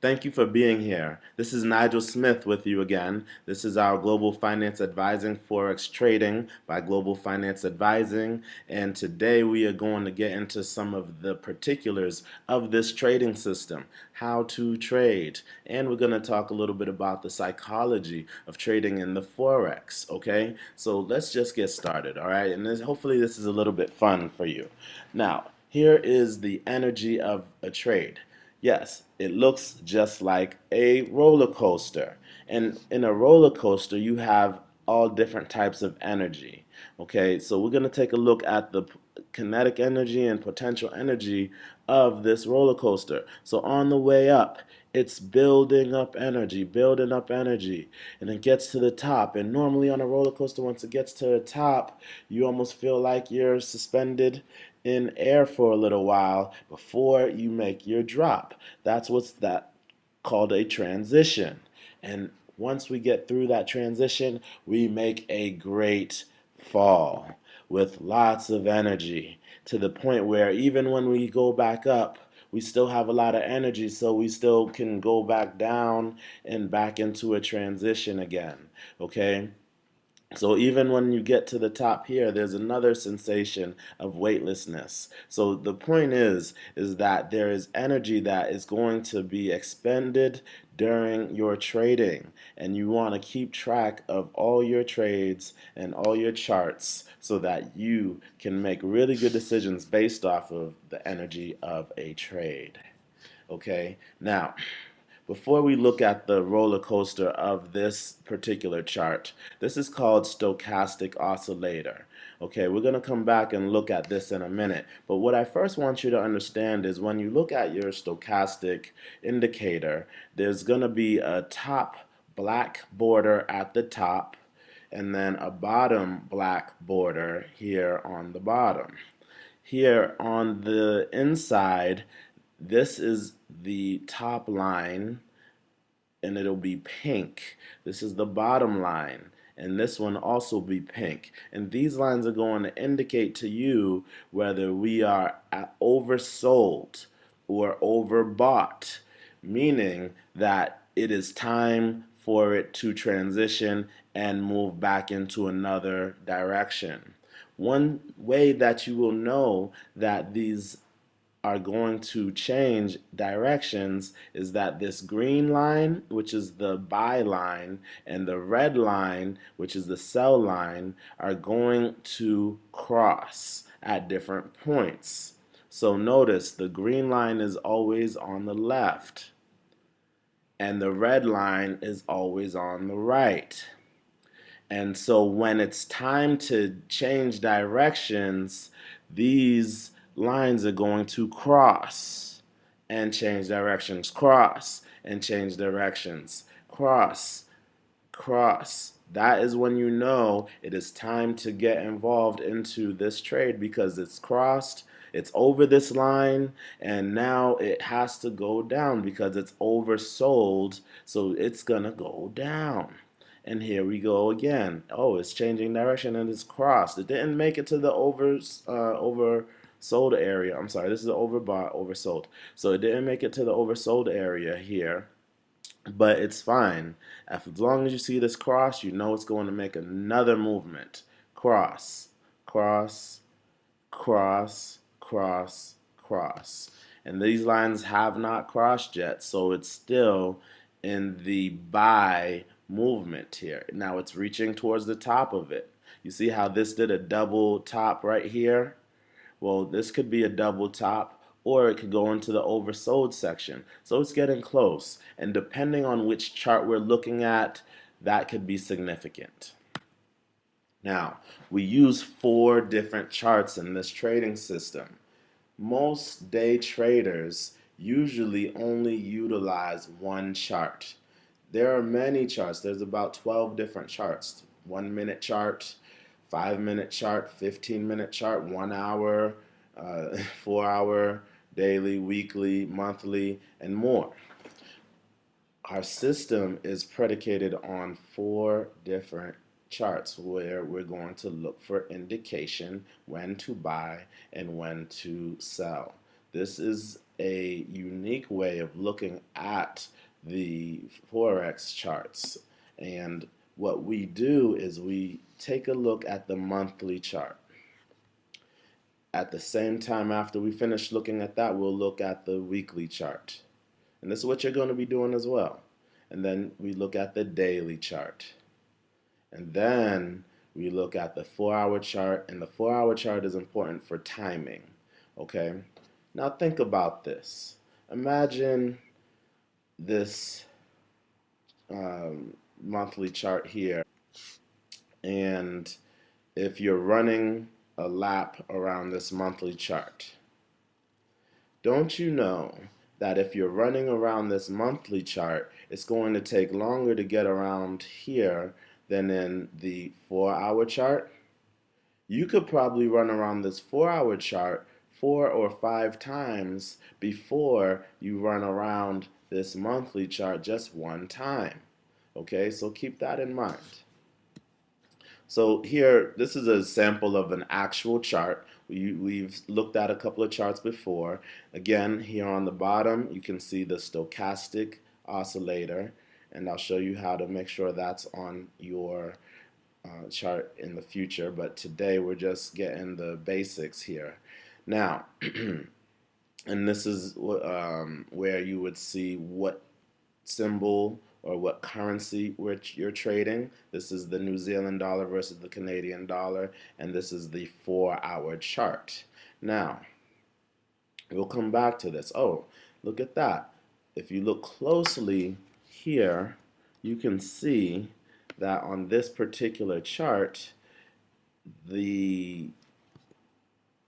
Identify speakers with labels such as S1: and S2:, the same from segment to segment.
S1: Thank you for being here. This is Nigel Smith with you again. This is our Global Finance Advising Forex Trading by Global Finance Advising. And today we are going to get into some of the particulars of this trading system, how to trade. And we're going to talk a little bit about the psychology of trading in the Forex, okay? So let's just get started, all right? And hopefully this is a little bit fun for you. Now, here is the energy of a trade. Yes, it looks just like a roller coaster. And in a roller coaster, you have all different types of energy. Okay, so we're going to take a look at the kinetic energy and potential energy of this roller coaster. So on the way up, it's building up energy, and it gets to the top. And normally on a roller coaster, once it gets to the top, you almost feel like you're suspended in air for a little while before you make your drop. That's what's that called a transition. And once we get through that transition, we make a great fall with lots of energy to the point where even when we go back up, we still have a lot of energy, so we still can go back down and back into a transition again. Okay? So even when you get to the top here, there's another sensation of weightlessness. So the point is that there is energy that is going to be expended during your trading, and you want to keep track of all your trades and all your charts so that you can make really good decisions based off of the energy of a trade. Okay, now before we look at the roller coaster of this particular chart, this is called stochastic oscillator. Okay, we're going to come back and look at this in a minute. But what I first want you to understand is when you look at your stochastic indicator, there's going to be a top black border at the top and then a bottom black border here on the bottom. Here on the inside, this is the top line and it'll be pink. This is the bottom line, and this one also be pink. And these lines are going to indicate to you whether we are oversold or overbought, meaning that it is time for it to transition and move back into another direction. One way that you will know that these are going to change directions is that this green line, which is the buy line, and the red line, which is the sell line, are going to cross at different points. So notice the green line is always on the left, and the red line is always on the right. And so when it's time to change directions, these lines are going to cross and change directions, cross and change directions, cross, cross. That is when you know it is time to get involved into this trade because it's crossed, it's over this line, and now it has to go down because it's oversold, so it's gonna go down. And here we go again. Oh, it's changing direction and it's crossed. It didn't make it to the oversold area. I'm sorry, this is the overbought, oversold. So it didn't make it to the oversold area here, but it's fine. As long as you see this cross, you know it's going to make another movement. Cross, cross, cross, cross, cross. And these lines have not crossed yet, so it's still in the buy movement here. Now it's reaching towards the top of it. You see how this did a double top right here? Well, this could be a double top or it could go into the oversold section. So it's getting close. And depending on which chart we're looking at, that could be significant. Now, we use 4 different charts in this trading system. Most day traders usually only utilize one chart. There are many charts. There's about 12 different charts. 1-minute chart, 5-minute chart, 15-minute chart, 1 hour, 4 hour, daily, weekly, monthly, and more. Our system is predicated on 4 different charts where we're going to look for indication when to buy and when to sell. This is a unique way of looking at the Forex charts. And what we do is we take a look at the monthly chart. At the same time, after we finish looking at that, we'll look at the weekly chart. And this is what you're going to be doing as well. And then we look at the daily chart. And then we look at the 4-hour chart, and the 4-hour chart is important for timing. Okay? Now think about this. Imagine this monthly chart here, and if you're running a lap around this monthly chart, don't you know that if you're running around this monthly chart, it's going to take longer to get around here than in the 4-hour chart? You could probably run around this 4-hour chart 4 or 5 times before you run around this monthly chart just one time. Okay, so keep that in mind. So here, this is a sample of an actual chart. We've looked at a couple of charts before. Again, here on the bottom, you can see the stochastic oscillator, and I'll show you how to make sure that's on your chart in the future, but today we're just getting the basics here. Now, and this is where you would see what symbol or what currency which you're trading. This is the New Zealand dollar versus the Canadian dollar, and this is the 4-hour chart. Now, we'll come back to this. Oh, look at that. If you look closely here, you can see that on this particular chart, the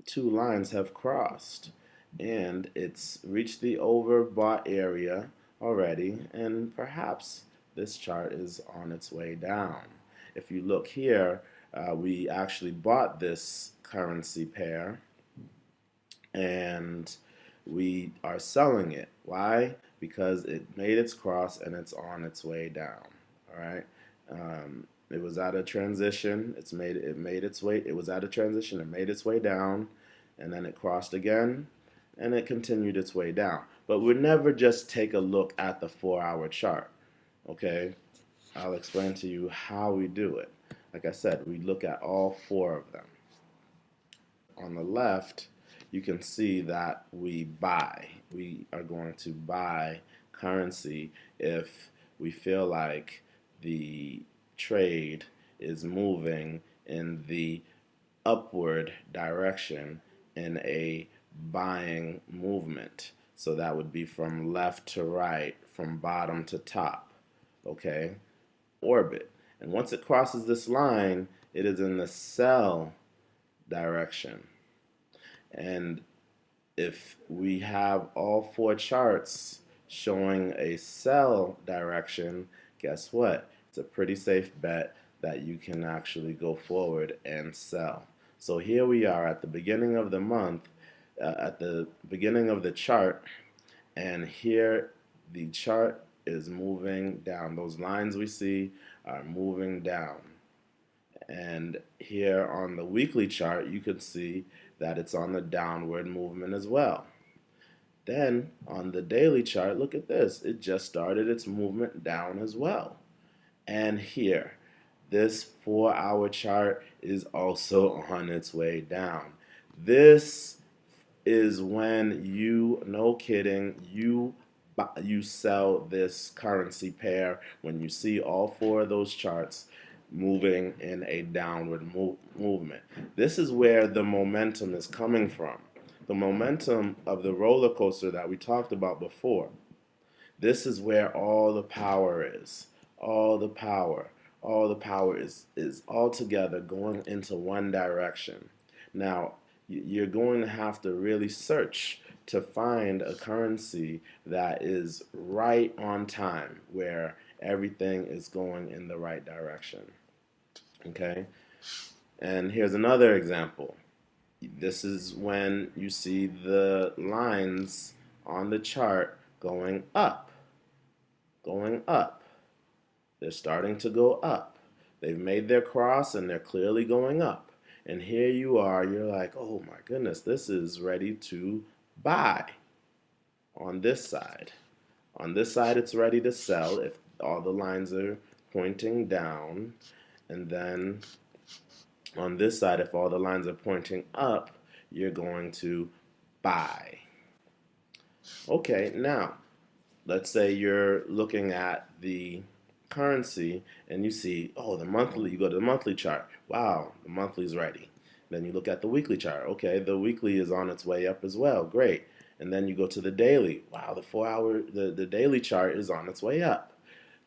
S1: two lines have crossed, and it's reached the overbought area already, and perhaps this chart is on its way down. If you look here, we actually bought this currency pair, and we are selling it. Why? Because it made its cross and it's on its way down. All right. It was at a transition. It made its way. It was at a transition. It made its way down, and then it crossed again, and it continued its way down. But we never just take a look at the 4-hour chart. Okay, I'll explain to you how we do it. Like I said, we look at all 4 of them. On the left, you can see that we buy. We are going to buy currency if we feel like the trade is moving in the upward direction in a buying movement. So that would be from left to right, from bottom to top, okay? Orbit. And once it crosses this line, it is in the sell direction. And if we have all 4 charts showing a sell direction, guess what? It's a pretty safe bet that you can actually go forward and sell. So here we are at the beginning of the month, at the beginning of the chart, and here the chart is moving down. Those lines we see are moving down. And here on the weekly chart, you can see that it's on the downward movement as well. Then on the daily chart, look at this. It just started its movement down as well. And here, this 4-hour chart is also on its way down. This is when you, no kidding, you sell this currency pair when you see all 4 of those charts moving in a downward movement. This is where the momentum is coming from. The momentum of the roller coaster that we talked about before. This is where all the power is. All the power is all together going into one direction. Now, you're going to have to really search to find a currency that is right on time, where everything is going in the right direction. Okay? And here's another example. This is when you see the lines on the chart going up. Going up. They're starting to go up. They've made their cross and they're clearly going up. And here you are, you're like, oh my goodness, this is ready to buy. on this side. On this side, it's ready to sell if all the lines are pointing down. And then on this side, if all the lines are pointing up, you're going to buy. Okay, now let's say you're looking at the currency and you see, oh, the monthly, you go to the monthly chart. Wow, the monthly's ready. Then you look at the weekly chart. Okay, the weekly is on its way up as well. Great. And then you go to the daily. Wow, the daily chart is on its way up.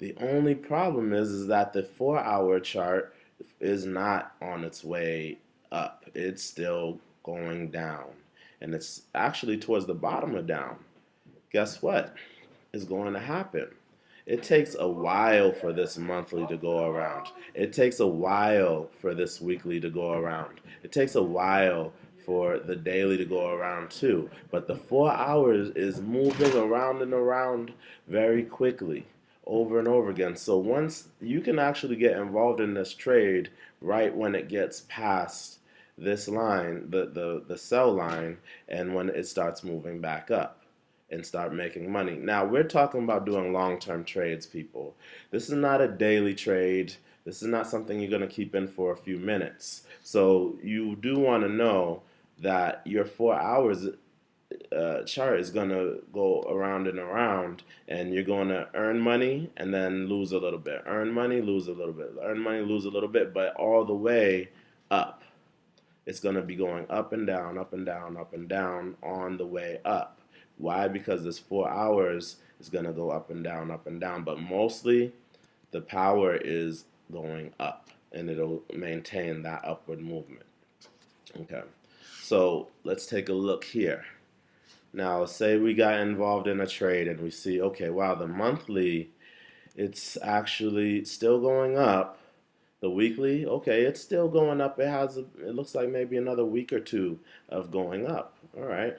S1: The only problem is that the 4 hour chart is not on its way up. It's still going down. And it's actually towards the bottom of down. Guess what is going to happen? It takes a while for this monthly to go around. It takes a while for this weekly to go around. It takes a while for the daily to go around too. But the 4 hours is moving around and around very quickly over and over again. So once you can actually get involved in this trade right when it gets past this line, the sell line, and when it starts moving back up and start making money. Now, we're talking about doing long-term trades, people. This is not a daily trade. This is not something you're going to keep in for a few minutes. So you do want to know that your 4 hours chart is going to go around and around, and you're going to earn money and then lose a little bit. Earn money, lose a little bit. Earn money, lose a little bit, but all the way up. It's going to be going up and down, up and down, up and down on the way up. Why? Because this 4 hours is going to go up and down, but mostly the power is going up and it'll maintain that upward movement. Okay, so let's take a look here. Now, say we got involved in a trade and we see, okay, wow, the monthly, it's actually still going up. The weekly, okay, it's still going up. It looks like maybe another week or two of going up. All right.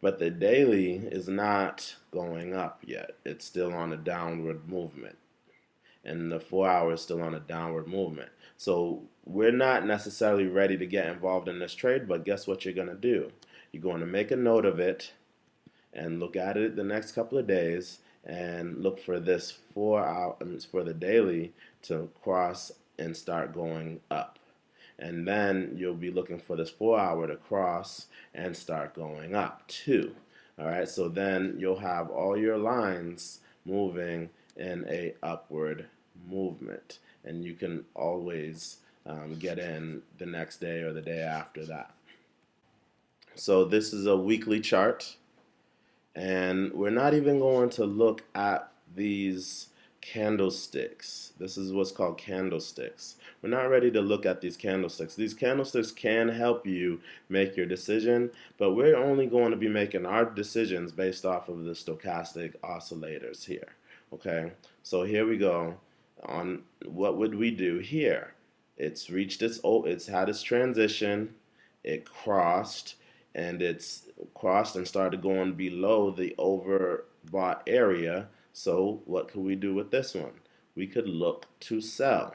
S1: But the daily is not going up yet. It's still on a downward movement. And the 4 hour is still on a downward movement. So we're not necessarily ready to get involved in this trade, but guess what you're going to do? You're going to make a note of it and look at it the next couple of days and look for this 4 hour, for the daily to cross and start going up. And then you'll be looking for this 4 hour to cross and start going up too. All right, so then you'll have all your lines moving in a upward movement, and you can always get in the next day or the day after that. So this is a weekly chart, and we're not even going to look at these candlesticks. This is what's called candlesticks. We're not ready to look at these candlesticks. These candlesticks can help you make your decision, but we're only going to be making our decisions based off of the stochastic oscillators here. Okay, so here we go. On what would we do here? It's reached it's had its transition, it crossed, and it's crossed and started going below the overbought area. So what could we do with this one? We could look to sell.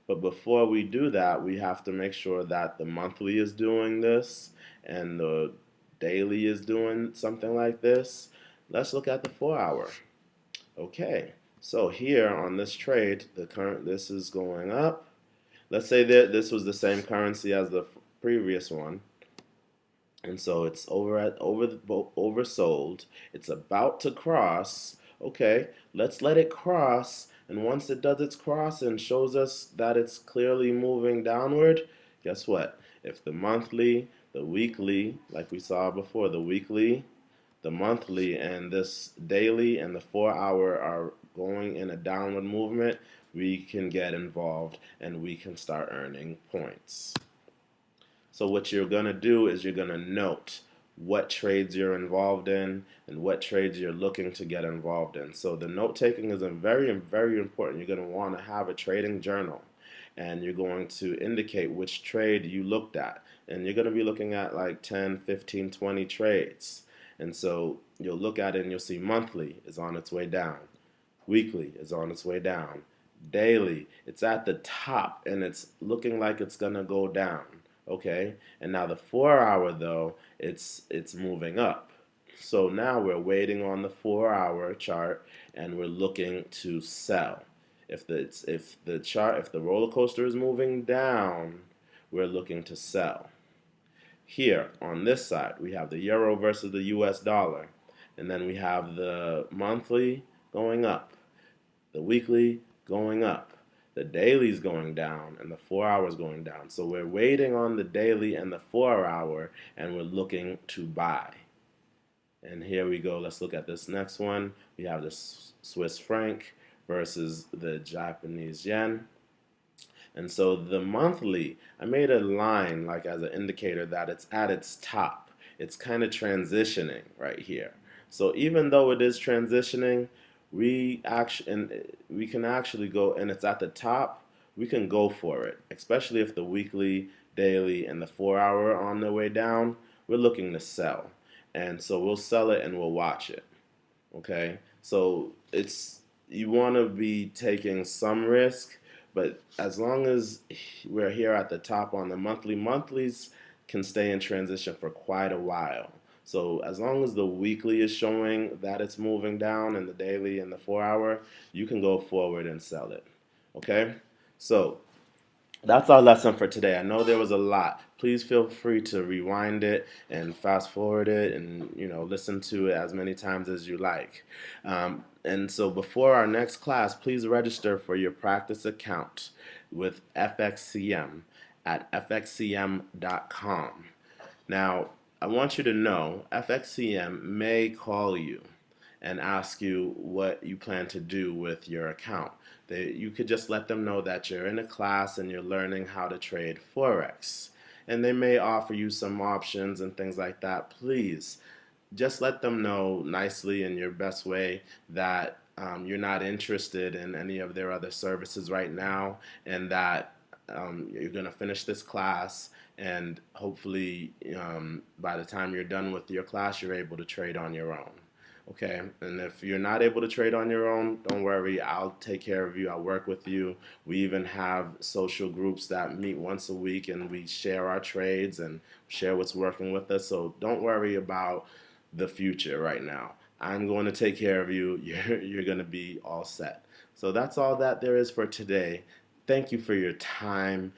S1: But before we do that, we have to make sure that the monthly is doing this and the daily is doing something like this. Let's look at the 4 hour. Okay, so here on this trade, this is going up. Let's say that this was the same currency as the previous one. And so it's oversold. It's about to cross. Okay, let's let it cross. And once it does its cross and shows us that it's clearly moving downward, guess what? If the monthly, the weekly, like we saw before, the weekly, the monthly, and this daily and the 4 hour are going in a downward movement, we can get involved and we can start earning points. So what you're going to do is you're going to note what trades you're involved in and what trades you're looking to get involved in. So the note taking is very, very important. You're going to want to have a trading journal, and you're going to indicate which trade you looked at. And you're going to be looking at like 10, 15, 20 trades. And so you'll look at it and you'll see monthly is on its way down. Weekly is on its way down. Daily, it's at the top and it's looking like it's going to go down. Okay, and now the 4 hour though, it's moving up. So now we're waiting on the 4-hour chart and we're looking to sell. If the roller coaster is moving down, we're looking to sell. Here on this side, we have the euro versus the US dollar, and then we have the monthly going up, the weekly going up, the daily's going down, and the 4 hours going down. So we're waiting on the daily and the 4 hour, and we're looking to buy. And here we go. Let's look at this next one. We have the Swiss franc versus the Japanese yen. And so the monthly, I made a line like as an indicator that it's at its top. It's kind of transitioning right here. So even though it is transitioning, we can actually go, and it's at the top, we can go for it, especially if the weekly, daily, and the 4 hour are on their way down. We're looking to sell. And so we'll sell it and we'll watch it. Okay? So you want to be taking some risk, but as long as we're here at the top on the monthlies can stay in transition for quite a while. So as long as the weekly is showing that it's moving down and the daily and the 4 hour, you can go forward and sell it. Okay? So that's our lesson for today. I know there was a lot. Please feel free to rewind it and fast forward it and listen to it as many times as you like. And so before our next class, please register for your practice account with FXCM at fxcm.com. Now, I want you to know FXCM may call you and ask you what you plan to do with your account. You could just let them know that you're in a class and you're learning how to trade Forex. And they may offer you some options and things like that. Please just let them know nicely in your best way that you're not interested in any of their other services right now, and that you're going to finish this class, and hopefully by the time you're done with your class, you're able to trade on your own. Okay, and if you're not able to trade on your own, don't worry, I'll take care of you. I'll work with you. We even have social groups that meet once a week and we share our trades and share what's working with us. So don't worry about the future right now. I'm going to take care of you. You're going to be all set. So that's all that there is for today. Thank you for your time.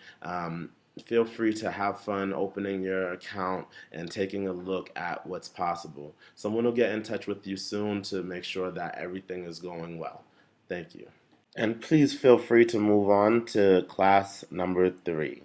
S1: Feel free to have fun opening your account and taking a look at what's possible. Someone will get in touch with you soon to make sure that everything is going well. Thank you. And please feel free to move on to class number 3.